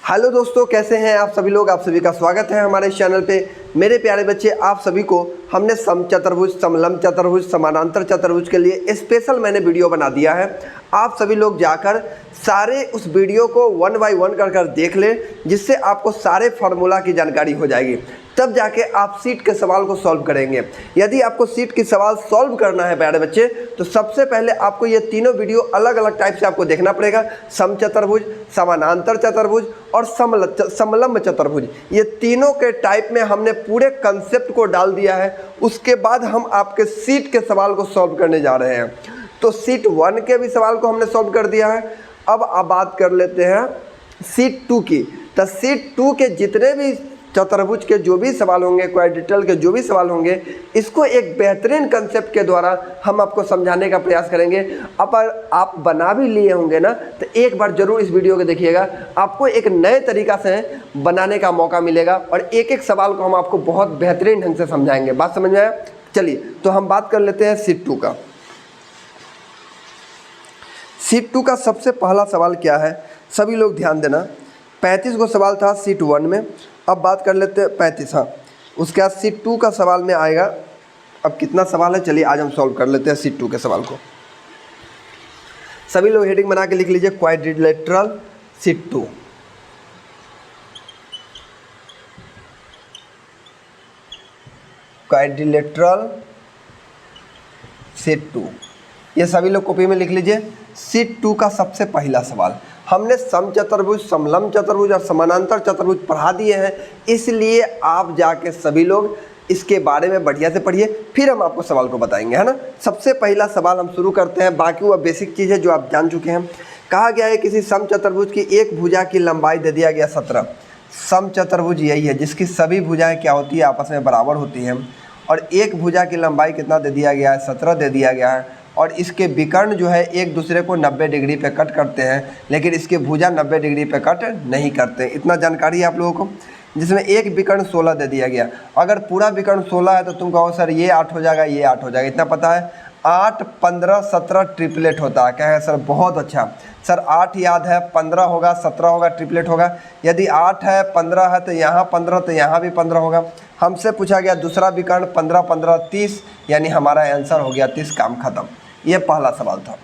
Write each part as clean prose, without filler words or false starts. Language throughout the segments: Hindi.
हेलो दोस्तों, कैसे हैं आप सभी लोग। आप सभी का स्वागत है हमारे इस चैनल पे। मेरे प्यारे बच्चे, आप सभी को हमने समचतुर्भुज, समलंब चतुर्भुज, समानांतर चतुर्भुज के लिए स्पेशल मैंने वीडियो बना दिया है। आप सभी लोग जाकर सारे उस वीडियो को 1 बाय 1 कर देख लें, जिससे आपको सारे फार्मूला की जानकारी हो जाएगी। तब जाके आप सीट के सवाल को सॉल्व करेंगे। यदि आपको सीट की सवाल सॉल्व करना है प्यारे बच्चे, तो सबसे पहले आपको ये तीनों वीडियो अलग अलग टाइप से आपको देखना पड़ेगा। समचतुर्भुज, समानांतर चतुर्भुज और समलंब चतुर्भुज, ये तीनों के टाइप में हमने पूरे कंसेप्ट को डाल दिया है। उसके बाद हम आपके सीट के सवाल को सॉल्व करने जा रहे हैं। तो सीट 1 के भी सवाल को हमने सॉल्व कर दिया है। अब आप बात कर लेते हैं सीट 2 की। तो सीट 2 के जितने भी चतुर्भुज के जो भी सवाल होंगे, क्वाड्रिलेटरल के जो भी सवाल होंगे, इसको एक बेहतरीन कंसेप्ट के द्वारा हम आपको समझाने का प्रयास करेंगे। अब आप बना भी लिए होंगे ना, तो एक बार जरूर इस वीडियो को देखिएगा। आपको एक नए तरीका से बनाने का मौका मिलेगा और एक एक सवाल को हम आपको बहुत बेहतरीन ढंग से समझाएंगे। बात समझ में आया? चलिए, तो हम बात कर लेते हैं सीट 2 का। सीट 2 का सबसे पहला सवाल क्या है, सभी लोग ध्यान देना। 35 को सवाल था सीट 1 में। अब बात कर लेते हैं 35। हाँ, उसके बाद सीट 2 का सवाल में आएगा। अब कितना सवाल है, चलिए आज हम सॉल्व कर लेते हैं सीट 2 के सवाल को। सभी लोग हेडिंग बना के लिख लीजिए, क्वाड्रिलेटरल सीट 2। क्वाड्रिलेटरल सीट 2, ये सभी लोग कॉपी में लिख लीजिए। सीट 2 का सबसे पहला सवाल, हमने समचतुर्भुज, समलंब चतुर्भुज और समानांतर चतुर्भुज पढ़ा दिए हैं, इसलिए आप जाके सभी लोग इसके बारे में बढ़िया से पढ़िए, फिर हम आपको सवाल को बताएंगे, है ना। सबसे पहला सवाल हम शुरू करते हैं। बाकी वह बेसिक चीज़ है जो आप जान चुके हैं। कहा गया है किसी समचतुर्भुज की एक भुजा की लंबाई दे दिया गया 17। समचतुर्भुज यही है जिसकी सभी भुजाएँ क्या होती है, आपस में बराबर होती हैं। और एक भुजा की लंबाई कितना दे दिया गया है, 17 दे दिया गया है। और इसके विकर्ण जो है एक दूसरे को 90 डिग्री पे कट करते हैं, लेकिन इसके भुजा 90 डिग्री पे कट नहीं करते। इतना जानकारी है आप लोगों को। जिसमें एक विकर्ण 16 दे दिया गया। अगर पूरा विकर्ण 16 है तो तुम कहो सर ये 8 हो जाएगा, ये 8 हो जाएगा, इतना पता है। 8, 15, 17 ट्रिपलेट होता है। क्या है सर? बहुत अच्छा सर, 8 याद है, 15 होगा, 17 होगा, ट्रिपलेट होगा। यदि 8 है, 15 है तो यहाँ 15, तो यहाँ भी 15 होगा। हमसे पूछा गया दूसरा विकर्ण 15, 15, 30, यानी हमारा आंसर हो गया 30। काम खत्म। ये पहला सवाल था।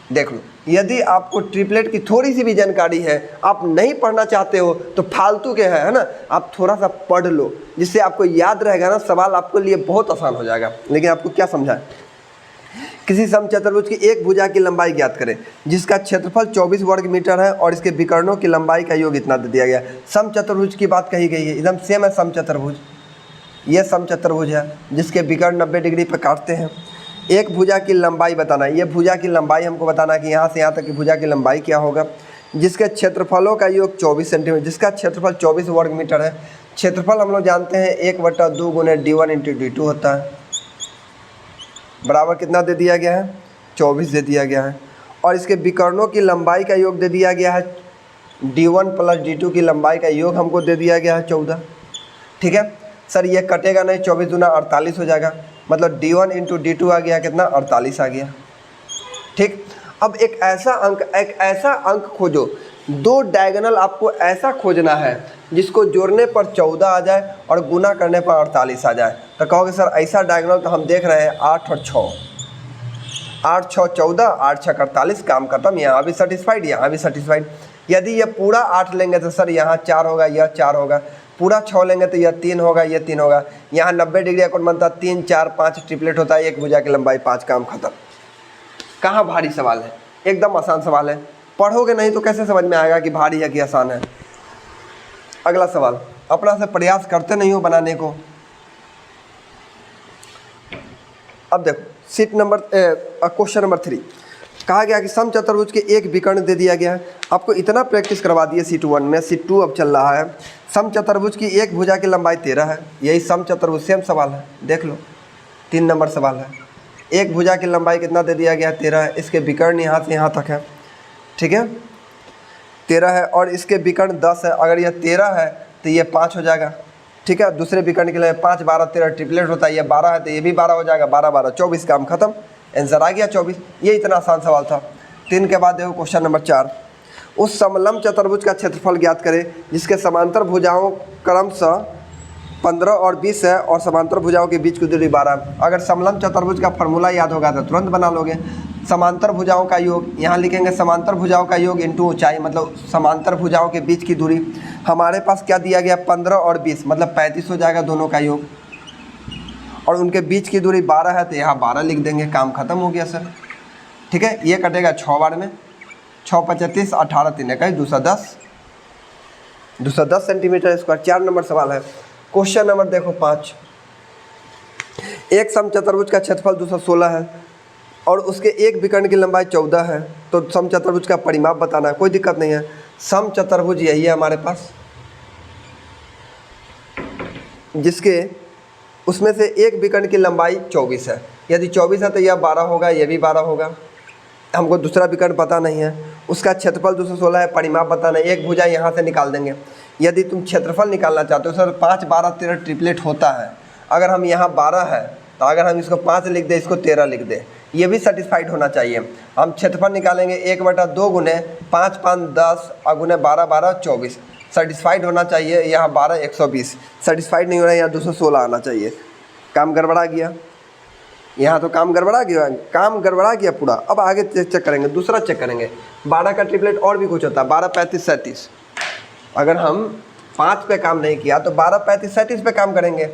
देख लो, यदि आपको ट्रिपलेट की थोड़ी सी भी जानकारी है, आप नहीं पढ़ना चाहते हो तो फालतू के है ना, आप थोड़ा सा पढ़ लो, जिससे आपको याद रहेगा ना, सवाल आपके लिए बहुत आसान हो जाएगा। लेकिन आपको क्या समझाएं, किसी समचतुर्भुज की एक भुजा की लंबाई ज्ञात करें जिसका क्षेत्रफल 24 वर्ग मीटर है और इसके विकर्णों की लंबाई का योग इतना दे दिया गया। समचतुर्भुज की बात कही गई है, एकदम सेम है समचतुर्भुज। ये समचतुर्भुज है जिसके विकर्ण 90 डिग्री पर काटते हैं। एक भुजा की लंबाई बताना, ये भुजा की लंबाई हमको बताना कि यहाँ से यहाँ तक की भुजा की लंबाई क्या होगा। जिसके क्षेत्रफलों का योग 24 सेंटीमीटर, जिसका क्षेत्रफल 24 वर्ग मीटर है। क्षेत्रफल हम लोग जानते हैं 1/2 गुने d1 × d2 होता है, बराबर कितना दे दिया गया है, 24 दे दिया गया है। और इसके विकर्णों की लंबाई का योग दे दिया गया है, d1 + d2 की लंबाई का योग हमको दे दिया गया है 14। ठीक है सर, ये कटेगा नहीं, 24 दूना 48 हो जाएगा। मतलब d1 × d2 आ गया कितना, 48 आ गया। ठीक, अब एक ऐसा अंक खोजो, 2 डायगोनल आपको ऐसा खोजना है जिसको जोड़ने पर 14 आ जाए और गुना करने पर 48 आ जाए। तो कहोगे सर ऐसा डायगोनल तो हम देख रहे हैं 8 और 6, 8, 6, 14, 8, 6, 48, काम खत्म। यहाँ भी सेटिस्फाइड, यहाँ भी सेटिस्फाइड। यदि ये पूरा 8 लेंगे तो सर यहाँ 4 होगा, यह 4 होगा। पूरा 6 लेंगे तो यह 3 होगा, यह 3 होगा। यहाँ 90 डिग्री कौन बनता है, 3, 4, 5 ट्रिपलेट होता है। एक भुजा की लंबाई 5, काम खत्म। कहाँ भारी सवाल है, एकदम आसान सवाल है। पढ़ोगे नहीं तो कैसे समझ में आएगा कि भारी है कि आसान है। अगला सवाल, अपना से प्रयास करते नहीं हो बनाने को। अब देखो सीट नंबर क्वेश्चन नंबर 3। कहा गया कि समचतुर्भुज के एक विकर्ण दे दिया गया है। आपको इतना प्रैक्टिस करवा दिया सीट 1 में। सीट 2 अब चल रहा है। समचतुर्भुज की एक भुजा की लंबाई 13 है। यही समचतुर्भुज सेम सवाल है, देख लो, 3 नंबर सवाल है। एक भुजा की लंबाई कितना दे दिया गया है, 13 है। इसके विकर्ण यहाँ से यहाँ तक है, ठीक है, 13 है। और इसके विकर्ण 10 है। अगर यह 13 है तो ये 5 हो जाएगा, ठीक है। दूसरे विकर्ण के लिए 5, 12, 13 ट्रिपलेट होता है। ये 12 है तो ये भी 12 हो जाएगा, 12, 12, 24, काम खत्म। आंसर आ गया 24। ये इतना आसान सवाल था। 3 के बाद देखो क्वेश्चन नंबर 4। उस समलंब चतुर्भुज का क्षेत्रफल ज्ञात करें जिसके समांतर भुजाओं क्रमशः 15 और 20 है और समांतर भुजाओं के बीच की दूरी 12। अगर समलंब चतुर्भुज का फॉर्मूला याद होगा तो तुरंत बना लोगे। समांतर भुजाओं का योग, यहाँ लिखेंगे समांतर भुजाओं का योग इंटू ऊंचाई, मतलब समांतर भुजाओं के बीच की दूरी। हमारे पास क्या दिया गया 15 और 20 मतलब 35 हो जाएगा दोनों का योग, और उनके बीच की दूरी 12 है तो यहाँ 12 लिख देंगे, काम खत्म हो गया सर। ठीक है, ये कटेगा 6 बार में, 6 25 18 3 21 210 सेंटीमीटर स्क्वायर। 4 नंबर सवाल है। क्वेश्चन नंबर देखो 5। एक समचतुर्भुज का क्षेत्रफल 216 है और उसके एक विकर्ण की लंबाई 14 है, तो समचतुर्भुज का परिमाप बताना है। कोई दिक्कत नहीं है, समचतुर्भुज यही है हमारे पास, जिसके उसमें से एक विकर्ण की लंबाई 24 है। यदि 24 है तो यह 12 होगा, यह भी 12 होगा। हमको दूसरा विकर्ण पता नहीं है, उसका क्षेत्रफल 216 है, परिमाप बताना है। एक भुजा यहाँ से निकाल देंगे। यदि तुम क्षेत्रफल निकालना चाहते हो सर 5 12 13 ट्रिपलेट होता है। अगर हम यहाँ 12 है तो अगर हम इसको 5 लिख दें, इसको 13 लिख दें, ये भी सेटिस्फाइड होना चाहिए। हम क्षेत्रफल निकालेंगे 1/2 गुने 5 5 10 और गुने 12 12 24, सेटिस्फाइड होना चाहिए। यहाँ 12 120 सेटिस्फाइड नहीं हो रहा है, यहाँ 216 आना चाहिए। काम गड़बड़ा गया, यहाँ तो काम गड़बड़ा गया पूरा। अब आगे चेक करेंगे, दूसरा चेक करेंगे। 12 का ट्रिपलेट और भी कुछ होता है, 12 35 37। अगर हम 5 पे काम नहीं किया तो 12 35 37 पे काम करेंगे।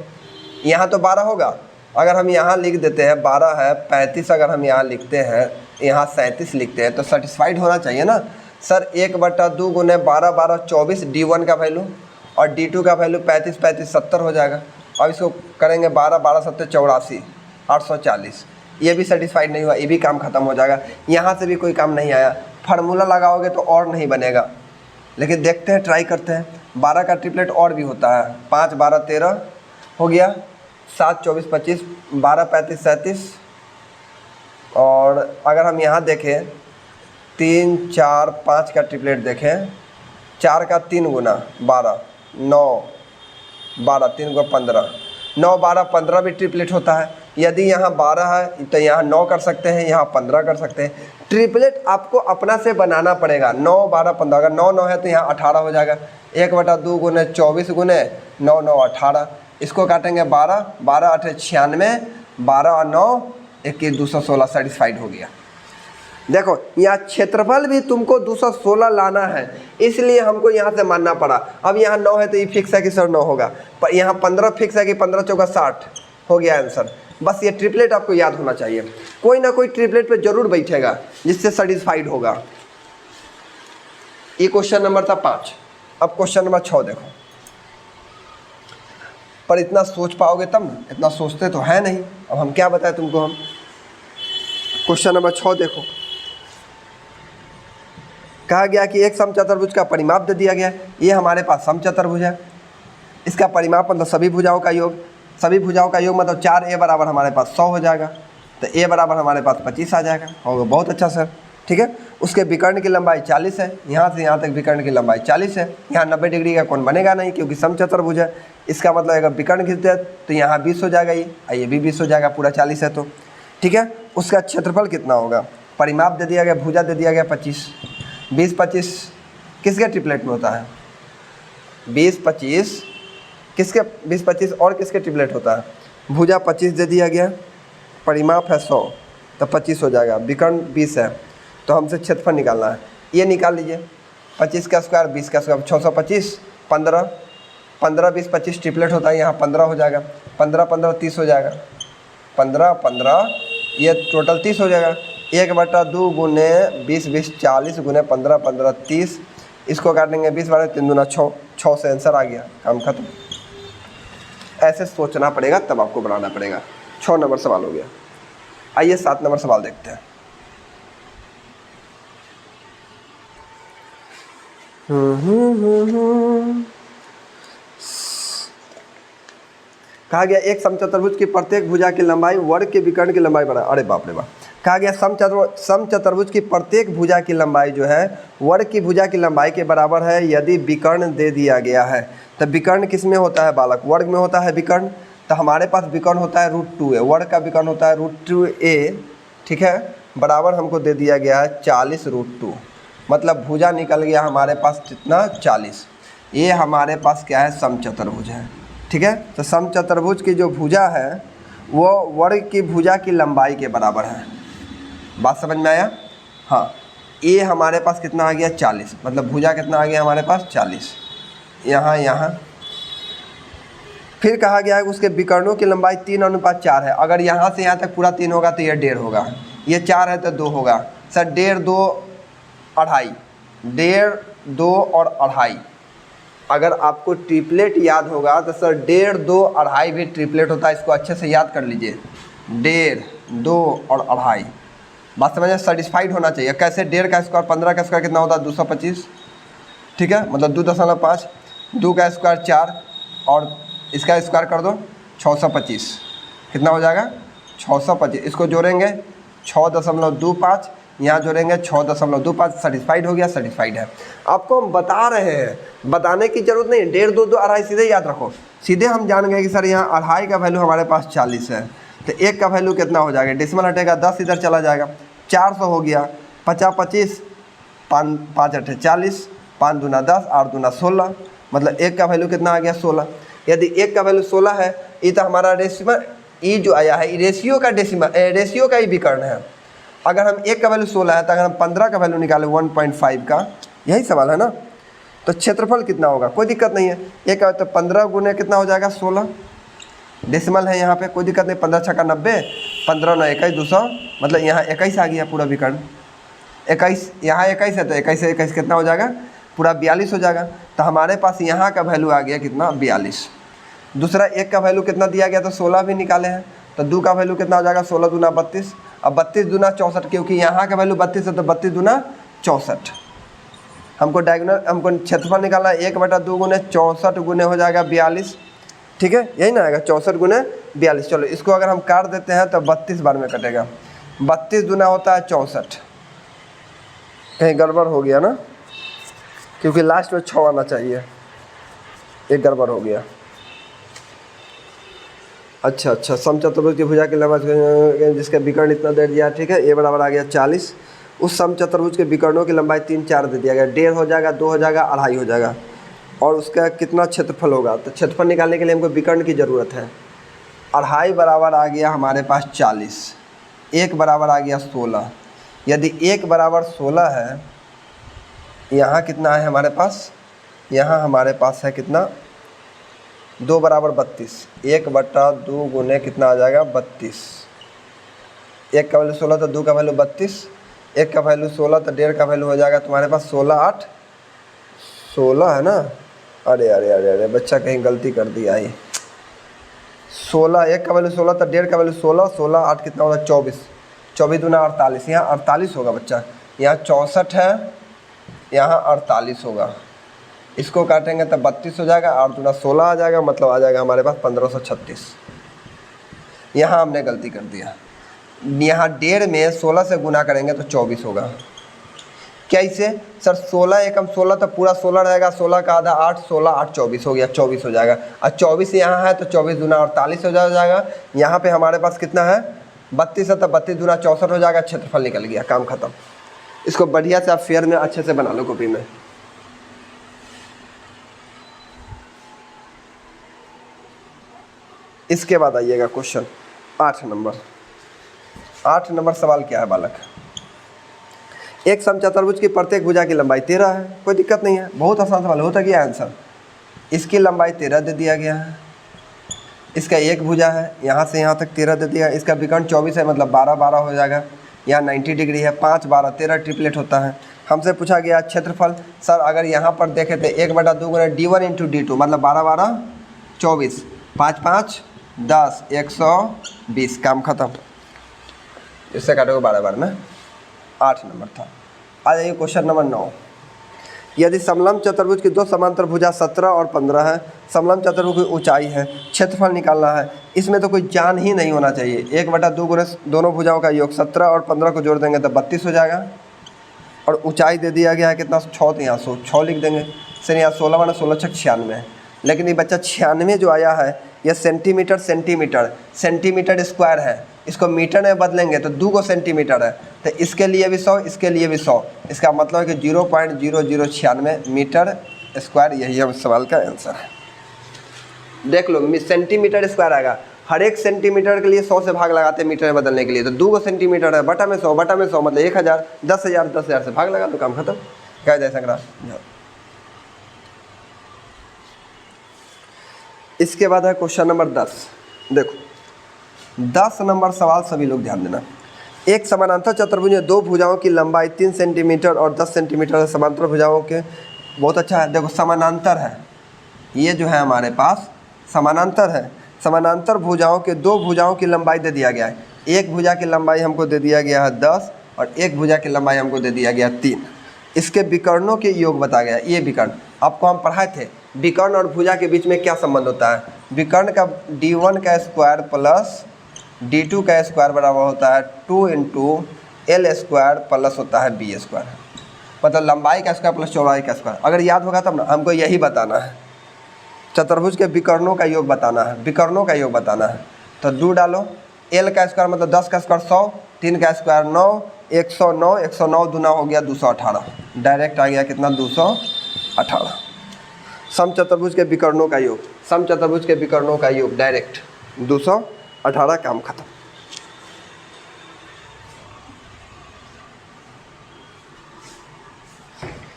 यहाँ तो 12 होगा, अगर हम यहाँ लिख देते हैं 12 है 35, अगर हम यहाँ लिखते हैं, यहाँ 37 लिखते हैं तो सेटिस्फाइड होना चाहिए ना सर। 1/2 गुने 12 12 24 D1 का वैल्यू और D2 का वैल्यू 35 35 70 हो जाएगा। अब इसको करेंगे 12 12 7 84 840, ये भी सेटिस्फाइड नहीं हुआ, ये भी काम खत्म हो जाएगा। यहाँ से भी कोई काम नहीं आया, फार्मूला लगाओगे तो और नहीं बनेगा, लेकिन देखते हैं, ट्राई करते हैं। 12 का ट्रिपलेट और भी होता है, 5 12 13 हो गया, 7 24 25 12 35 37, और अगर हम यहाँ देखें 3 4 5 का ट्रिपलेट देखें, 4 का 3 गुना 12 9 12 3 गुना 15 9 12 15 भी ट्रिपलेट होता है। यदि यहाँ 12 है तो यहाँ 9 कर सकते हैं, यहाँ 15 कर सकते हैं। ट्रिपलेट आपको अपना से बनाना पड़ेगा। 9 12 15, अगर 9 9 है तो यहाँ 18 हो जाएगा। 1/2 गुने 24 गुने 9 9 18, इसको काटेंगे 12 12 8 96, 12 और 9 21 216 सेटिस्फाइड हो गया। देखो यहाँ क्षेत्रफल भी तुमको 216 लाना है, इसलिए हमको यहाँ से मानना पड़ा। अब यहाँ 9 है तो ये फिक्स है कि सर 9 होगा, पर यहाँ 15 फिक्स है कि 15 चौका 60 हो गया आंसर। बस ये ट्रिपलेट आपको याद होना चाहिए, कोई ना कोई ट्रिपलेट पे जरूर बैठेगा जिससे सेटिस्फाइड होगा। ये क्वेश्चन नंबर था 5। अब क्वेश्चन नंबर 6 देखो, पर इतना सोच पाओगे तब ना, इतना सोचते तो है नहीं। अब हम क्या बताएं तुमको। हम क्वेश्चन नंबर 6 देखो, कहा गया कि एक समचतुर्भुज का परिमाप दे दिया गया। ये हमारे पास समचतुर्भुज है, इसका परिमाप मतलब सभी भुजाओं का योग, सभी भुजाओं का योग मतलब 4a बराबर हमारे पास 100 हो जाएगा, तो a बराबर हमारे पास 25 आ जाएगा। होगा बहुत अच्छा सर, ठीक है। उसके विकर्ण की लंबाई 40 है, यहाँ से यहाँ तक विकर्ण की लंबाई 40 है। यहाँ 90 डिग्री का कोण बनेगा नहीं क्योंकि समचतुर्भुज है। इसका मतलब अगर विकर्ण खींचते हैं तो यहाँ 20 हो जाएगा, ये भी 20 हो जाएगा, पूरा 40 है तो ठीक है। उसका क्षेत्रफल कितना होगा, परिमाप दे दिया गया, भुजा दे दिया गया 25। 20 25 किसके ट्रिपलेट में होता है, 20 25 किसके, 20 25 और किसके ट्रिपलेट होता है, भुजा 25 दे दिया गया, परिमाप है 100 तो 25 हो जाएगा, विकर्ण 20 है तो हमसे क्षेत्रफल निकालना है। ये निकाल लीजिए, 25 का स्क्वायर 20 का स्क्वायर 625, 15 15 20 25 ट्रिपलेट होता है, यहाँ 15 हो जाएगा, 15 15 30 हो जाएगा, 15 15 ये टोटल 30 हो जाएगा। 1/2 गुने 20 20 40 गुने 15 15 30, इसको काटेंगे 20 12 3 दूना 6, 6 से आंसर आ गया, काम खत्म। ऐसे सोचना पड़ेगा तब आपको बनाना पड़ेगा। 6 नंबर सवाल हो गया। आइए 7 नंबर सवाल देखते हैं। कहा गया एक समचतुर्भुज की प्रत्येक भुजा की लंबाई वर्ग के विकर्ण की लंबाई बराबर। अरे बाप रे बाप। कहा गया समचतुर्भुज की प्रत्येक भुजा की लंबाई जो है वर्ग की भुजा की लंबाई के बराबर है यदि विकर्ण दे दिया गया है। तो विकर्ण किस में होता है बालक, वर्ग में होता है विकर्ण। तो हमारे पास विकर्ण होता है √2a, वर्ग का विकर्ण होता है √2a, ठीक है। बराबर हमको दे दिया गया है 40 √2। मतलब भुजा निकल गया हमारे पास कितना 40। ये हमारे पास क्या है, समचतुर्भुज है। ठीक है, तो समचतुर्भुज की जो भुजा है वो वर्ग की भुजा की लंबाई के बराबर है। बात समझ में आया? हाँ, ये हमारे पास कितना आ गया 40, मतलब भुजा कितना आ गया हमारे पास 40। यहाँ फिर कहा गया है कि उसके विकर्णों की लंबाई 3:4 है। अगर यहाँ से यहाँ तक पूरा 3 होगा तो ये 1.5 होगा, ये 4 है तो 2 होगा। सर 1.5 2 2.5, 1.5 2 और 2.5। अगर आपको ट्रिपलेट याद होगा तो सर 1.5 2 2.5 भी ट्रिपलेट होता है, इसको अच्छे से याद कर लीजिए। 1.5 2 और 2.5। बात समझ में? सेटिस्फाइड होना चाहिए। कैसे? 1.5 का स्क्वायर 15 का स्क्वायर कितना होता है 225। ठीक है, मतलब 2.5, 2 का स्क्वायर 4 और इसका स्क्वायर कर दो 625। कितना हो जाएगा 625। इसको जोड़ेंगे 6.25, यहाँ जोड़ेंगे 6.25। सेटिस्फाइड हो गया, सेटिस्फाइड है। आपको हम बता रहे हैं, बताने की जरूरत नहीं है। 1.5 2 2 2.5 सीधे याद रखो। सीधे हम जान गए कि सर यहाँ 2.5 का वैल्यू हमारे पास 40 है, तो 1 का वैल्यू कितना हो जाएगा, डेसिमल हटेगा 10 इधर चला जाएगा, 400 हो गया। 50 25, 5 8 40, 5 दूना 10, 8 दूना 16, मतलब 1 का वैल्यू कितना आ गया 16। यदि 1 का वैल्यू 16 है, ये तो हमारा डेसिमल, ये जो आया है रेशियो का डेसिमल, रेशियो का ही विकर्ण है। अगर हम 1 का वैल्यू 16 है तो अगर हम 15 का वैल्यू निकालें 1.5 का, यही सवाल है ना। तो क्षेत्रफल कितना होगा, कोई दिक्कत नहीं है। 1 का तो 15 गुने कितना हो जाएगा 16, डेसिमल है यहाँ पे, कोई दिक्कत नहीं। 15 छक्का 90, 15 9 21 200, मतलब यहाँ 21 आ गया पूरा विकर्ण। 21 यहाँ 21 है तो 21 से 21 कितना हो जाएगा, पूरा 42 हो जाएगा। तो हमारे पास यहाँ का वैल्यू आ गया कितना 42। दूसरा 1 का वैल्यू कितना दिया गया, तो 16 भी निकाले हैं, तो 2 का वैल्यू कितना हो जाएगा 16 दूना 32। अब 32 दूना 64, क्योंकि यहाँ का वैल्यू 32 है तो 32 दूना 64। हमको डायगोनल, हमको क्षेत्रफल निकालना है। 1/2 गुने 64 गुने हो जाएगा 42। ठीक है, यही ना आएगा 64 गुने 42। चलो इसको अगर हम काट देते हैं तो 32 बार में कटेगा। 32 दूना होता है 64। कहीं गड़बड़ हो गया ना, क्योंकि लास्ट में 6 आना चाहिए, एक गड़बड़ हो गया। अच्छा, समचतुर्भुज की भुजा की लंबाई जिसका विकर्ण इतना दे दिया। ठीक है, ए बराबर आ गया 40। उस समचतुर्भुज के विकर्णों की लंबाई 3 4 दे दिया गया। 1.5 हो जाएगा, 2 हो जाएगा, 2.5 हो जाएगा। और उसका कितना क्षेत्रफल होगा, तो क्षेत्रफल निकालने के लिए हमको विकर्ण की ज़रूरत है। 2.5 बराबर आ गया हमारे पास 40, 1 बराबर आ गया 16। यदि 1 बराबर 16 है, यहाँ कितना है हमारे पास, यहाँ हमारे पास है कितना 2 बराबर 32। 1/2 गुने कितना आ जाएगा 32। 1 का वैल्यू 16 तो 2 का वैल्यू 32, 1 का वैल्यू 16 तो 1.5 का वैल्यू हो जाएगा तुम्हारे पास 16 8 16 है ना। अरे अरे अरे अरे बच्चा कहीं गलती कर दिया ये 16, 1 का वैल्यू 16 तो 1.5 का वैल्यू 16, 16 8 कितना होगा 24, 24 दूना 48, यहाँ 48 होगा बच्चा। यहाँ 64 है, यहाँ 48 होगा। इसको काटेंगे तो 32 हो जाएगा, 8 दूना 16 आ जाएगा, मतलब आ जाएगा हमारे पास 1536। यहाँ हमने गलती कर दिया। यहाँ 1.5 में 16 से गुना करेंगे तो 24 होगा। कैसे सर, 16 एकम 16 तो पूरा 16 रहेगा, 16 का आधा 8, 16 8 24 हो गया, 24 हो जाएगा। और 24 यहाँ है तो 24 दूना 48 हो जाएगा। यहाँ पे हमारे पास कितना है 32 है तो 32 दूना 64 हो जाएगा। क्षेत्रफल निकल गया, काम खत्म। इसको बढ़िया से आप फेयर में अच्छे से बना लो कॉपी में। इसके बाद आइएगा क्वेश्चन 8 नंबर। 8 नंबर सवाल क्या है बालक, एक समचतुर्भुज की प्रत्येक भुजा की लंबाई 13 है। कोई दिक्कत नहीं है, बहुत आसान सवाल होता गया आंसर। इसकी लंबाई 13 दे दिया गया है। इसका एक भुजा है, यहाँ से यहाँ तक 13 दे दिया। इसका विकर्ण 24 है, मतलब 12 12 हो जाएगा। यहाँ 90 डिग्री है, 5 12 13 ट्रिपलेट होता है। हमसे पूछा गया क्षेत्रफल। सर अगर यहाँ पर देखे तो 1/2 गुना D1 इंटू D2, मतलब 12 12 24, 5 5 10, 120, काम खत्म। इससे काटोगे 12 बार में। 8 नंबर था। आ जाइए क्वेश्चन नंबर 9। यदि समलंब चतुर्भुज की दो समांतर भुजा 17 और 15 है, समलंब चतुर्भुज की ऊंचाई है, क्षेत्रफल निकालना है। इसमें तो कोई जान ही नहीं होना चाहिए। 1/2 गुने दोनों भुजाओं का योग 17 और 15 को जोड़ देंगे तो 32 हो जाएगा। और ऊंचाई दे दिया गया है कितना 6, तो यहाँ 6 लिख देंगे। सर यहाँ 16 बना 16 6 96 है, लेकिन ये बच्चा 96 जो आया है यह सेंटीमीटर स्क्वायर है, इसको मीटर में बदलेंगे तो 2 सेंटीमीटर है, तो इसके लिए भी 100, इसके लिए भी 100, इसका मतलब है कि 0.0096 मीटर स्क्वायर, यही हम सवाल का आंसर है। देख लो सेंटीमीटर स्क्वायर आएगा, हर एक सेंटीमीटर के लिए 100 से भाग लगाते हैं मीटर में बदलने के लिए, तो 2 सेंटीमीटर है, बटा में 100, बटा में 100 मतलब 1000, 10,000, 10,000 से भाग लगा तो काम खत्म। क्या दे सक रहा। इसके बाद है क्वेश्चन नंबर 10। देखो 10 नंबर सवाल सभी लोग ध्यान देना। एक समानांतर चतुर्भुज में 2 भुजाओं की लंबाई 3 सेंटीमीटर और 10 सेंटीमीटर है, समांतर भुजाओं के, बहुत अच्छा है। देखो समानांतर है, ये जो है हमारे पास समानांतर है, समानांतर भुजाओं के 2 भुजाओं की लंबाई दे दिया गया है। एक भुजा की लंबाई हमको दे दिया गया है 10 और एक भुजा की लंबाई हमको दे दिया गया 3। इसके विकर्णों के योग बताया गया। ये विकर्ण आपको हम पढ़ाए थे, विकर्ण और भुजा के बीच में क्या संबंध होता है। विकर्ण का d1 का स्क्वायर प्लस d2 का स्क्वायर बराबर होता है 2 इंटू एल स्क्वायर प्लस होता है बी स्क्वायर, मतलब लंबाई का स्क्वायर प्लस चौड़ाई का स्क्वायर। अगर याद होगा तब ना, हमको यही बताना है, चतुर्भुज के विकर्णों का योग बताना है, विकर्णों का योग बताना है। तो 2 डालो, एल का स्क्वायर मतलब 10 का स्क्वायर 100, 3 का स्क्वायर 9, 109, 109 दूना हो गया 218, डायरेक्ट आ गया कितना 218। सम चतुर्भुज के विकर्णों का योग, सम चतुर्भुज के विकर्णों का योग डायरेक्ट 218, काम खत्म।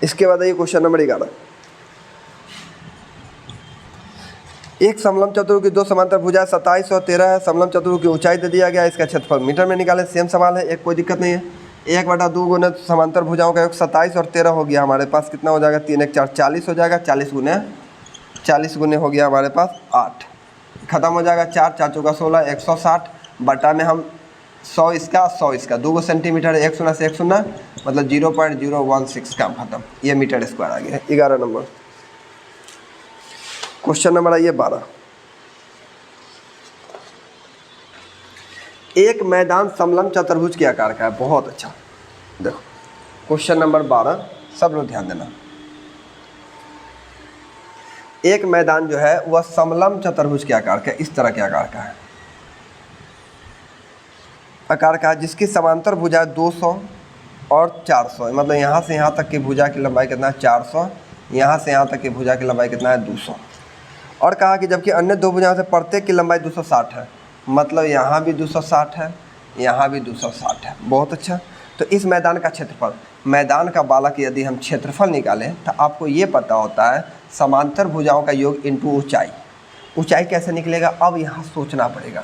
इसके बाद ये क्वेश्चन नंबर 11। एक समलंब चतुर्भुज की 2 समांतर भुजाएं 27 और 13 है, समलंब चतुर्भुज की ऊंचाई दे दिया गया, इसका क्षेत्रफल मीटर में निकालें। सेम सवाल है, एक कोई दिक्कत नहीं है। 1/2 गुने समांतर भुजाओं का योग 27 और 13 हो गया, हमारे पास कितना हो जाएगा 3 1 4 40 हो जाएगा, 40 गुने हो गया हमारे पास 8, खत्म हो जाएगा। 4 4 चौका 16, 160 बटा में हम 100 इसका 100 इसका, 2 सेंटीमीटर, 1 शून्य से 1 शून्य मतलब 0.016, काम खत्म। ये मीटर स्क्वायर आ गया। 11 नंबर क्वेश्चन नंबर आइए 12। एक मैदान समलंब चतुर्भुज के आकार का है, बहुत अच्छा। देखो क्वेश्चन नंबर 12, सब लोग ध्यान देना। एक मैदान जो है वह समलंब चतुर्भुज के आकार का, इस तरह के आकार का है, आकार का, जिसकी समांतर भुजा 200 और 400, मतलब यहाँ से यहाँ तक की भुजा की लंबाई कितना है 400, यहाँ से यहाँ तक की भुजा की लंबाई कितना है 200। और कहा कि जबकि अन्य 2 भुजाओं से प्रत्येक की लंबाई 260 है, मतलब यहाँ भी 260 है, यहाँ भी 260 है, बहुत अच्छा। तो इस मैदान का क्षेत्रफल, मैदान का बालक यदि हम क्षेत्रफल निकालें तो आपको ये पता होता है समांतर भुजाओं का योग इंटू ऊंचाई। ऊंचाई कैसे निकलेगा, अब यहाँ सोचना पड़ेगा।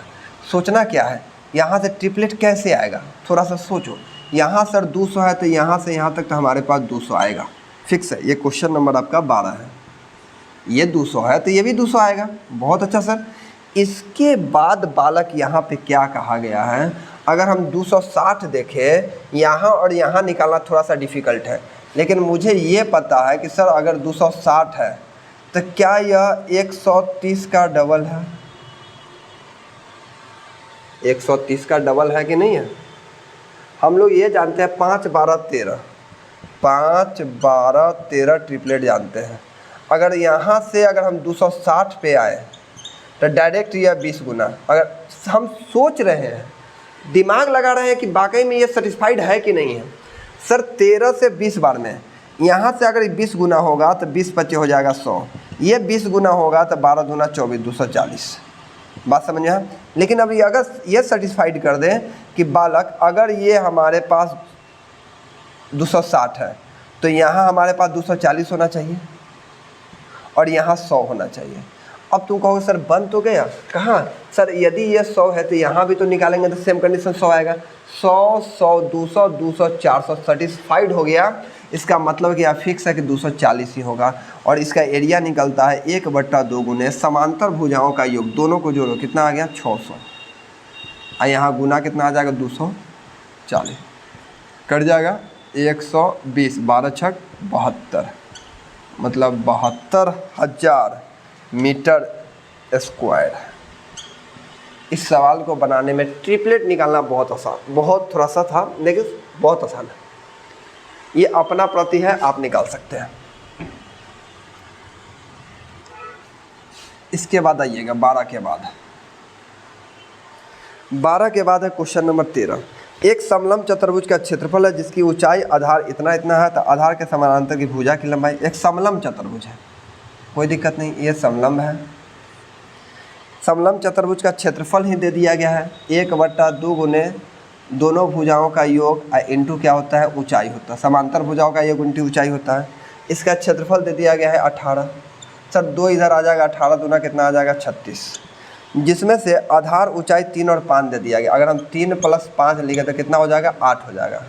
सोचना क्या है, यहाँ से ट्रिपलेट कैसे आएगा, थोड़ा सा सोचो। यहाँ सर 200 है तो यहाँ से यहाँ तक तो हमारे पास 200 आएगा, फिक्स है। ये क्वेश्चन नंबर आपका 12 है, ये 200 है तो ये भी 200 आएगा, बहुत अच्छा सर। इसके बाद बालक यहाँ पे क्या कहा गया है, अगर हम 260 देखें, यहाँ और यहाँ निकालना थोड़ा सा डिफ़िकल्ट है, लेकिन मुझे ये पता है कि सर अगर 260 है तो क्या यह 130 का डबल है, 130 का डबल है कि नहीं है। हम लोग ये जानते हैं 5 12 13, 5 12 13 ट्रिपलेट जानते हैं। अगर यहाँ से अगर हम 260 पे आए तो डायरेक्ट यह 20 गुना, अगर हम सोच रहे हैं, दिमाग लगा रहे हैं कि वाकई में ये सेटिस्फाइड है कि नहीं है। सर 13 से 20 बार में, यहाँ से अगर 20 गुना होगा तो 20 25 हो जाएगा 100, ये 20 गुना होगा तो 12 दूना 24, 240, बात समझ में है। लेकिन अभी अगर ये सेटिस्फाइड कर दें कि बालक अगर ये हमारे पास 260 है तो यहाँ हमारे पास 240 होना चाहिए और यहाँ 100 होना चाहिए। अब तुम कहोगे सर बन तो गया, कहाँ सर, यदि ये 100 है तो यहाँ भी तो निकालेंगे तो सेम कंडीशन 100 आएगा। 100 100 200 200 400 सेटिस्फाइड हो गया। इसका मतलब कि यहाँ फिक्स है कि 240 ही होगा और इसका एरिया निकलता है 1/2 गुने समांतर भुजाओं का योग, दोनों को जोड़ो कितना आ गया 600, और यहाँ गुना कितना आ जाएगा 240, कट जाएगा 120, 12 छक 72, मतलब 72,000 मीटर स्क्वायर। इस सवाल को बनाने में ट्रिपलेट निकालना बहुत आसान, बहुत थोड़ा सा था लेकिन बहुत आसान है। ये अपना प्रति है, आप निकाल सकते हैं। इसके बाद आइएगा 12 के बाद, 12 के बाद है क्वेश्चन नंबर 13। एक समलंब चतुर्भुज का क्षेत्रफल है जिसकी ऊंचाई आधार इतना इतना है, तो आधार के समानांतर की भुजा की लंबाई। एक समलंब चतुर्भुज है, कोई दिक्कत नहीं, ये समलंब है। समलंब चतुर्भुज का क्षेत्रफल ही दे दिया गया है 1/2 गुने दोनों भुजाओं का योग इंटू क्या होता है, ऊंचाई होता है। समांतर भुजाओं का योग इंटू ऊंचाई होता है। इसका क्षेत्रफल दे दिया गया है 18। सर 2 इधर आ जाएगा, 18 दूना कितना आ जाएगा 36, जिसमें से आधार ऊंचाई 3 और 5 दे दिया गया। अगर हम 3 + 5 लिखे तो कितना हो जाएगा, 8 हो जाएगा।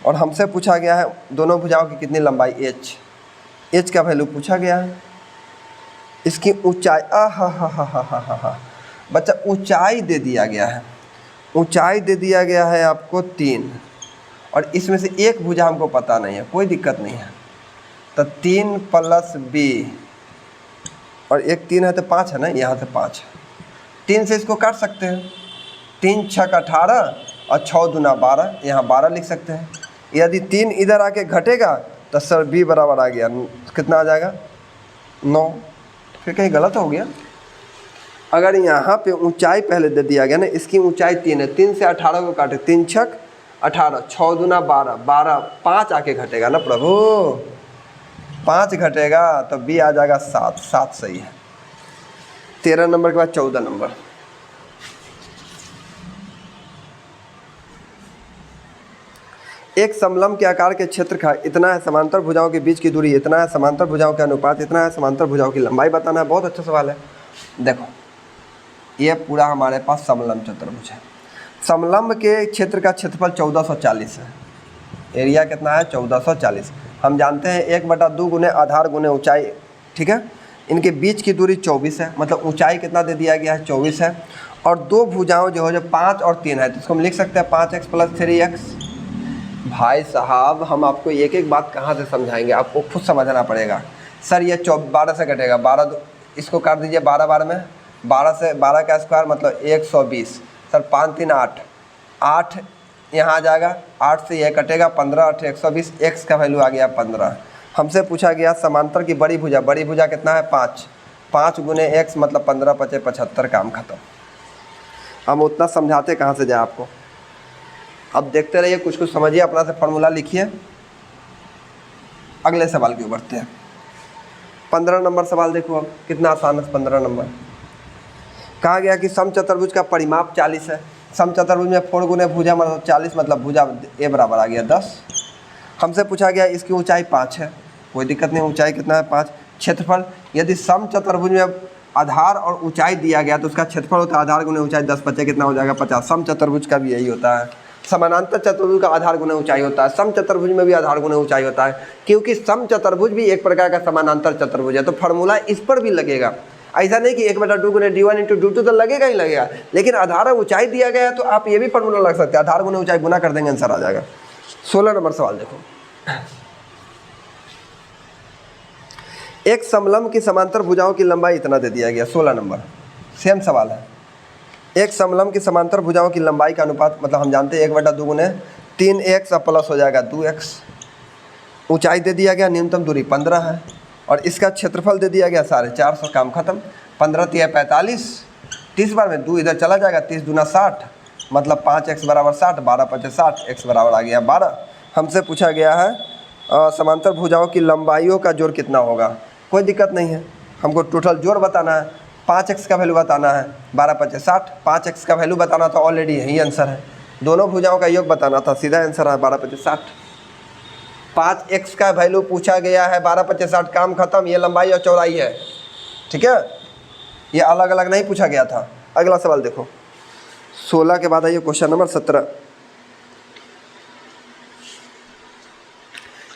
और हमसे पूछा गया है दोनों भुजाओं की कितनी लंबाई, एच का वैल्यू पूछा गया है। इसकी ऊंचाई हा बच्चा ऊंचाई दे दिया गया है, ऊंचाई दे दिया गया है आपको 3, और इसमें से एक भुजा हमको पता नहीं है, कोई दिक्कत नहीं है। तो 3 + b और एक 3 है तो 5 है ना, यहाँ से 5 है। 3 से इसको काट सकते हैं, 3 × 6 = 18 और 6 दूना 12, यहाँ 12 लिख सकते हैं। यदि 3 इधर आके घटेगा तो सर b बराबर आ गया, कितना आ जाएगा 9। फिर कहीं गलत हो गया। अगर यहाँ पे ऊंचाई पहले दे दिया गया ना, इसकी ऊंचाई 3 है, 3 से 18 को काटे, 3 × 6 = 18, 6 दूना 12, 12 5 आके घटेगा ना प्रभु, 5 घटेगा तो b आ जाएगा 7, 7 सही है। 13 नंबर के बाद 14 नंबर। एक समलंब के आकार के क्षेत्र का इतना है, समांतर भुजाओं के बीच की दूरी इतना है, समांतर भुजाओं के अनुपात इतना है, समांतर भुजाओं की लंबाई बताना है। बहुत अच्छा सवाल है। देखो ये पूरा हमारे पास समलंब चतुर्भुज है। समलंब के क्षेत्र का क्षेत्रफल 1440 है, एरिया कितना है 1440। हम जानते हैं 1/2 गुने आधार गुने ऊंचाई, ठीक है। इनके बीच की दूरी 24 है, मतलब ऊंचाई कितना दे दिया गया है 24 है। और दो भुजाओं जो 5 और 3 है, तो इसको हम लिख सकते हैं 5x + 3x। भाई साहब हम आपको एक एक बात कहाँ से समझाएंगे, आपको खुद समझना पड़ेगा। सर ये 12 से कटेगा, 12 इसको काट दीजिए 12 12 में, 12 से 12 का स्क्वायर मतलब 120। सर 5 3 8, 8 यहाँ आ जाएगा, 8 से यह कटेगा 15, 8 120, x का वैल्यू आ गया 15। हमसे पूछा गया समांतर की बड़ी भुजा कितना है 5, 5 गुने x मतलब 15 × 5 = 75, काम खत्म। हम उतना समझाते कहाँ से जाए आपको। अब देखते रहिए, कुछ कुछ समझिए, अपना से फार्मूला लिखिए। अगले सवाल की ओर बढ़ते हैं। 15 नंबर सवाल देखो, अब कितना आसान है। 15 नंबर कहा गया कि समचतुर्भुज का परिमाप 40 है। समचतुर्भुज में 4 गुने भुजा मतलब 40, मतलब भुजा a बराबर आ गया 10। हमसे पूछा गया इसकी ऊंचाई 5 है, कोई दिक्कत नहीं, ऊंचाई कितना है 5। क्षेत्रफल, यदि समचतुर्भुज में आधार और ऊंचाई दिया गया तो उसका क्षेत्रफल होता है आधार गुने ऊंचाई, 10 × 5 कितना हो जाएगा 50। समचतुर्भुज का भी यही होता है। समानांतर चतुर्भुज का आधार गुने ऊंचाई होता है, समचतुर्भुज में भी आधार गुने ऊंचाई होता है, क्योंकि समचतुर्भुज भी एक प्रकार का समानांतर चतुर्भुज है। तो फार्मूला इस पर भी लगेगा। ऐसा नहीं कि 1/2 गुने d1 × d2 तो लगेगा ही लगेगा, लेकिन आधार और ऊंचाई दिया गया है तो आप ये भी फार्मूला लग सकते हैं, आधार गुने ऊंचाई गुना कर देंगे, आंसर आ जाएगा। 16 नंबर सवाल देखो। एक समलंब की समांतर भुजाओं की लंबाई इतना दे दिया गया। 16 नंबर सेम सवाल है। एक समलंब की समांतर भुजाओं की लंबाई का अनुपात, मतलब हम जानते हैं 1/2 गुने 3x प्लस हो जाएगा 2x। ऊंचाई दे दिया गया, न्यूनतम दूरी 15 है, और इसका क्षेत्रफल दे दिया गया 450, काम खत्म। 15 × 3 = 45, 30 बार में 2 इधर चला जाएगा, 30 दूना 60, मतलब 5x = 60, 12 × 5 = 60, x बराबर आ गया 12। हमसे पूछा गया है समांतर भुजाओं की लंबाइयों का जोड़ कितना होगा। कोई दिक्कत नहीं है, हमको टोटल जोड़ बताना है। 5x का वैल्यू बताना है, 12 × 5 = 60, 5x का वैल्यू बताना था, ऑलरेडी यही आंसर है। दोनों भुजाओं का योग बताना था, सीधा आंसर है 12 × 5 = 60। 5x का वैल्यू पूछा गया है, 12 × 5 = 60, काम खत्म। ये लंबाई और चौड़ाई है, ठीक है, ये अलग अलग नहीं पूछा गया था। अगला सवाल देखो, 16 के बाद आइए क्वेश्चन नंबर 17।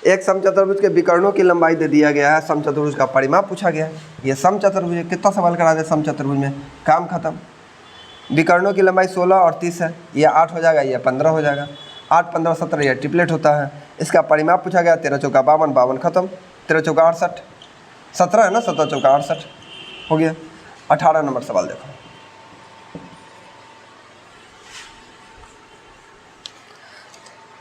एक समचतुर्भुज के विकर्णों की लंबाई दे दिया गया है, समचतुर्भुज का परिमाप पूछा गया है। ये समचतुर्भुज है, कितना सवाल करा दे समचतुर्भुज में, काम खत्म। विकर्णों की लंबाई 16 और 30 है, ये 8 हो जाएगा, ये 15 हो जाएगा। 8 15 17, ये ट्रिपलेट होता है। इसका परिमाप पूछा गया, 13 × 4 = 52, 52 खत्म। 13 × 4 = 68, 17 है ना, 17 × 4 = 68 हो गया। 18 नंबर सवाल देखो।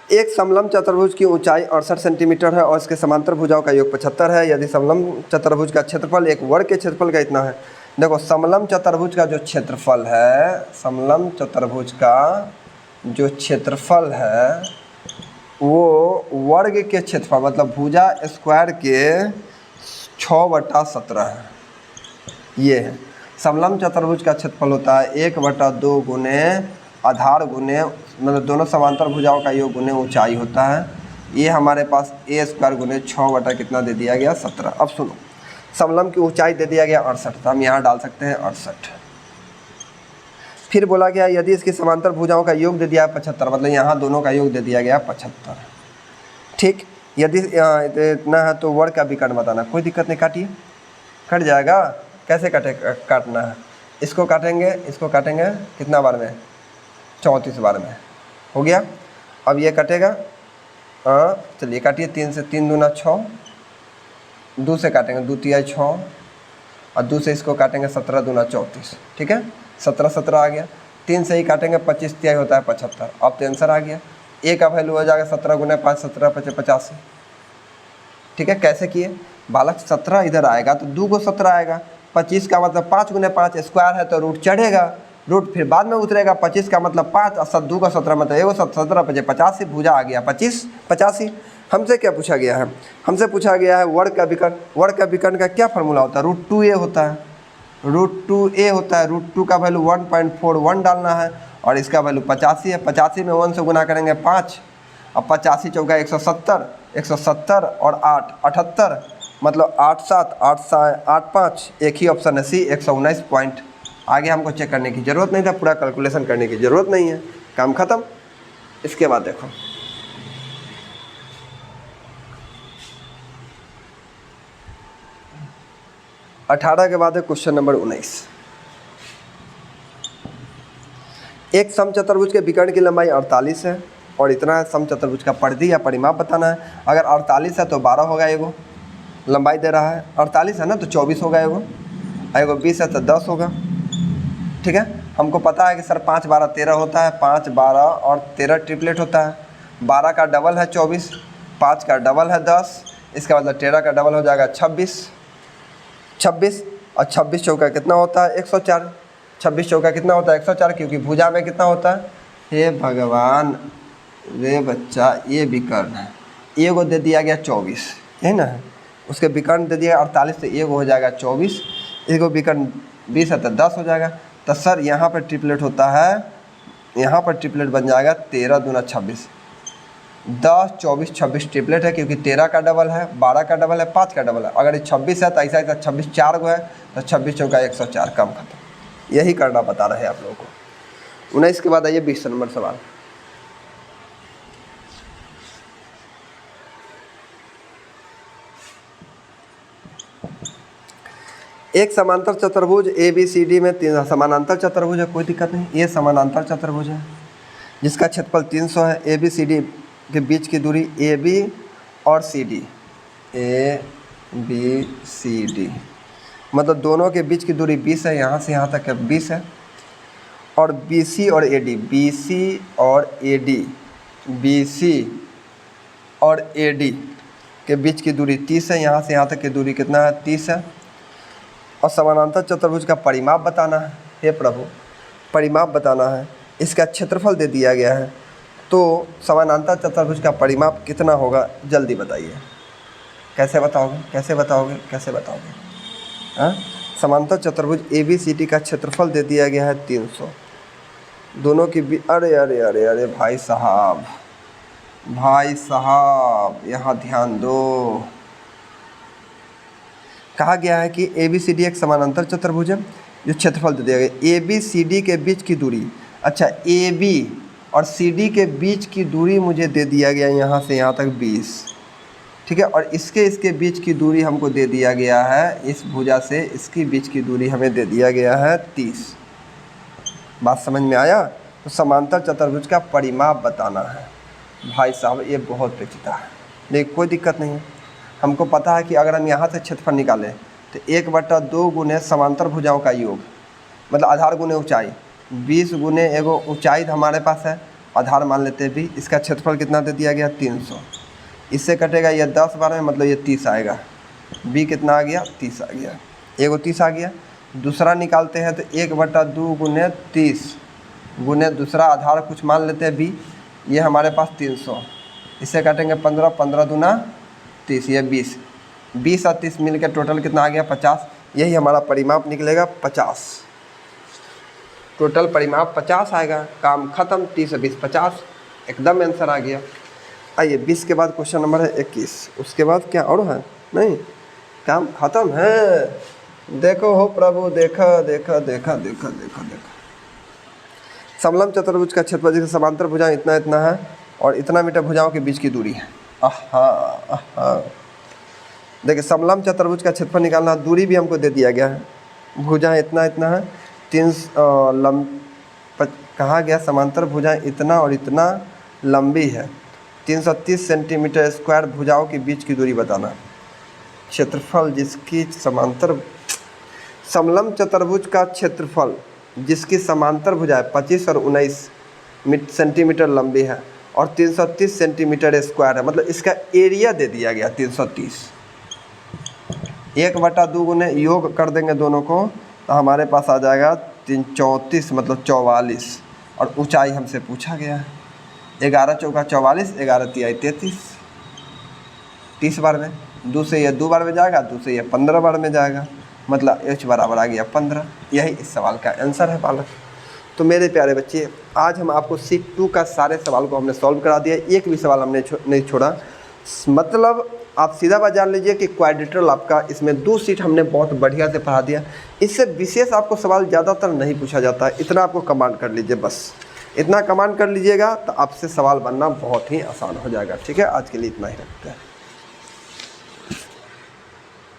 एक समलंब चतुर्भुज की ऊंचाई 68 सेंटीमीटर है और इसके समांतर भुजाओं का योग 75 है। यदि समलंब चतुर्भुज का क्षेत्रफल एक वर्ग के क्षेत्रफल का इतना है, देखो समलम चतुर्भुज का जो क्षेत्रफल है, समलम चतुर्भुज का जो क्षेत्रफल है वो वर्ग के क्षेत्रफल मतलब भुजा स्क्वायर के 6/17 है। ये है समलम चतुर्भुज का क्षेत्रफल होता है 1/2 गुने आधार गुने मतलब दोनों समांतर भुजाओं का योग गुने ऊंचाई होता है। ये हमारे पास ए स्क्वायर गुने 6 कितना दे दिया गया 17। अब सुनो समलम की ऊंचाई दे दिया गया 68, तो हम यहाँ डाल सकते हैं 68। फिर बोला गया यदि इसकी समांतर भुजाओं का योग दे दिया है 75, मतलब यहाँ दोनों का योग दे दिया गया 75। ठीक, यदि इतना है तो वर्ग का विकर्ण बताना। कोई दिक्कत नहीं, काटिए, कट जाएगा। कैसे काटना है, इसको काटेंगे कितना बार में, 34 बार में, हो गया। अब ये कटेगा, चलिए काटिए, 3 से 3 दूना 6, 2 से काटेंगे 2 तिया 6 और 2 से इसको काटेंगे 17 दूना 34, ठीक है, 17 आ गया। 3 से ही काटेंगे 25 तिहाई होता है 75। अब तो आंसर आ गया। ए का वैल्यू हो जाएगा 17 गुना 5 17 5 85। ठीक है, कैसे किए बालक, 17 इधर आएगा तो 2 को 17 आएगा, 25 का मतलब 5 गुने 5 स्क्वायर है तो रूट चढ़ेगा, रूट फिर बाद में उतरेगा। 25 का मतलब 5 और 2 का 17 मतलब 1 17 5 85, भुजा आ गया 25 85। हमसे क्या पूछा गया है, हमसे पूछा गया है वर्ग का विकर्ण। वर्ग का विकर्ण का क्या फार्मूला होता है, √2a होता है, √2a होता है। √2 का वैल्यू 1.41 डालना है और इसका वैल्यू 85 है। 85 में 1 से गुना करेंगे 5 और 85 चौका 170, 170 और 8 78, मतलब 8 7 8 8 5, एक ही ऑप्शन है सी 119 पॉइंट। आगे हमको चेक करने की ज़रूरत नहीं था, पूरा कैलकुलेशन करने की ज़रूरत नहीं है, काम ख़त्म। इसके बाद देखो 18 के बाद है क्वेश्चन नंबर 19। एक समचतुर्भुज के विकर्ण की लंबाई 48 है और इतना है। समचतुर्भुज का परिधि या परिमाप बताना है। अगर 48 है तो 12 होगा, एगो लंबाई दे रहा है। 48 है ना तो 24 होगा एगो, 20 है तो 10 होगा। ठीक है, हमको पता है कि सर 5 12 13 होता है, 5 12 और 13 ट्रिपलेट होता है। 12 का डबल है 24, 5 का डबल है 10, इसका मतलब 13 का डबल हो जाएगा 26 और 26 चौका कितना होता है 104। 26 चौका कितना होता है 104, क्योंकि भुजा में कितना होता है, हे भगवान रे बच्चा, ये विकर्ण है। एगो दे दिया गया 24 है ना, उसके विकर्ण दे दिया 48 तो एगो हो जाएगा 24, एगो विकर्ण 20 है तो 10 हो जाएगा। तो सर यहाँ पर ट्रिपलेट होता है, यहाँ पर ट्रिपलेट बन जाएगा 13 दूना 26, 10 24 26 ट्रिपलेट है, क्योंकि 13 का डबल है, 12 का डबल है, 5 का डबल है। अगर ये 26 है तो ऐसा 26 4 गो है तो 26 चौका 104, कम खत्म। यही करना बता रहे हैं आप लोगों को। 19 के बाद आइए 20 नंबर सवाल। एक समांतर चतुर्भुज ABCD में 3 समानांतर चतुर्भुज है, कोई दिक्कत नहीं। ये समानांतर चतुर्भुज है जिसका क्षेत्रफल 300 है। ABCD के बीच की दूरी AB और CD, ABCD मतलब दोनों के बीच की दूरी 20 है, यहाँ से यहाँ तक 20 है। और BC और AD, BC और AD के बीच की दूरी 30 है, यहाँ से यहाँ तक की दूरी कितना है 30 है। और समानांतर चतुर्भुज का परिमाप बताना है। हे प्रभु, परिमाप बताना है, इसका क्षेत्रफल दे दिया गया है, तो समानांतर चतुर्भुज का परिमाप कितना होगा जल्दी बताइए। कैसे बताओगे हाँ, समांतर चतुर्भुज ABCD का क्षेत्रफल दे दिया गया है 300, दोनों की भी। अरे भाई साहब यहाँ ध्यान दो। कहा गया है कि ABCD एक समानांतर चतुर्भुज है जो क्षेत्रफल दे दिया गया। ABCD के बीच की दूरी, अच्छा AB और CD के बीच की दूरी मुझे दे दिया गया यहाँ से यहाँ तक 20, ठीक है। और इसके बीच की दूरी हमको दे दिया गया है, इस भुजा से इसकी बीच की दूरी हमें दे दिया गया है 30। बात समझ में आया। तो समांतर चतुर्भुज का परिमाप बताना है। भाई साहब ये बहुत पेचीदा है, लेकिन कोई दिक्कत नहीं है। हमको पता है कि अगर हम यहाँ से क्षेत्रफल निकालें तो 1/2 गुने समांतर भुजाओं का योग, मतलब आधार गुने ऊंचाई, 20 गुने एगो ऊंचाई हमारे पास है, आधार मान लेते हैं भी। इसका क्षेत्रफल कितना दे दिया गया 300। इससे कटेगा ये 10 12 में, मतलब ये 30 आएगा। बी कितना आ गया 30 आ गया, एगो 30 आ गया। दूसरा निकालते हैं तो 1/2 गुने 30 गुने दूसरा आधार कुछ मान लेते हैं b, ये हमारे पास 300, इससे काटेंगे 15, 15 दूना 30, ये 20, 20 और 30 मिल के टोटल कितना आ गया 50। यही हमारा परिमाप निकलेगा 50, टोटल परिमाप 50 आएगा। काम खत्म, 30 और 20 50, एकदम आंसर आ गया। आइए 20 के बाद क्वेश्चन नंबर है 21, उसके बाद क्या और है? नहीं, काम खत्म है। देखो हो प्रभु, देखा देखा देखा देखा देखा देखा। समलंब चतुर्भुज का क्षेत्रफल, जिसके समांतर भुजाएं इतना इतना है और इतना मीटर भुजाओं के बीच की दूरी है। देखिए समलंब चतुर्भुज का क्षेत्रफल निकालना, दूरी भी हमको दे दिया गया है, भुजाएं इतना इतना है, कहा गया समांतर भुजाएं इतना और इतना लंबी है, 330 सेंटीमीटर स्क्वायर भुजाओं के बीच की दूरी बताना। क्षेत्रफल जिसकी समांतर, समलंब चतुर्भुज का क्षेत्रफल जिसकी समांतर भुजाएं 25 और 19 सेंटीमीटर लंबी है और 330 सेंटीमीटर स्क्वायर है, मतलब इसका एरिया दे दिया गया 330। 1/2 गुने योग कर देंगे दोनों को तो हमारे पास आ जाएगा 334 मतलब 44, और ऊंचाई हमसे पूछा गया है 11 चौका 44, 11 तिहाई 33, 30 बार में, 2 से ये 2 बार में जाएगा, 2 से ये 15 बार में जाएगा, मतलब h बराबर आ गया 15। यही इस सवाल का आंसर है बालक। तो मेरे प्यारे बच्चे, आज हम आपको सीट 2 का सारे सवाल को हमने सॉल्व करा दिया, एक भी सवाल हमने नहीं छोड़ा। मतलब आप सीधा बात जान लीजिए कि क्वाड्रेटरल आपका इसमें 2 सीट हमने बहुत बढ़िया से पढ़ा दिया। इससे विशेष आपको सवाल ज़्यादातर नहीं पूछा जाता है, इतना आपको कमांड कर लीजिए, बस इतना कमांड कर लीजिएगा तो आपसे सवाल बनना बहुत ही आसान हो जाएगा। ठीक है, आज के लिए इतना ही रखते हैं।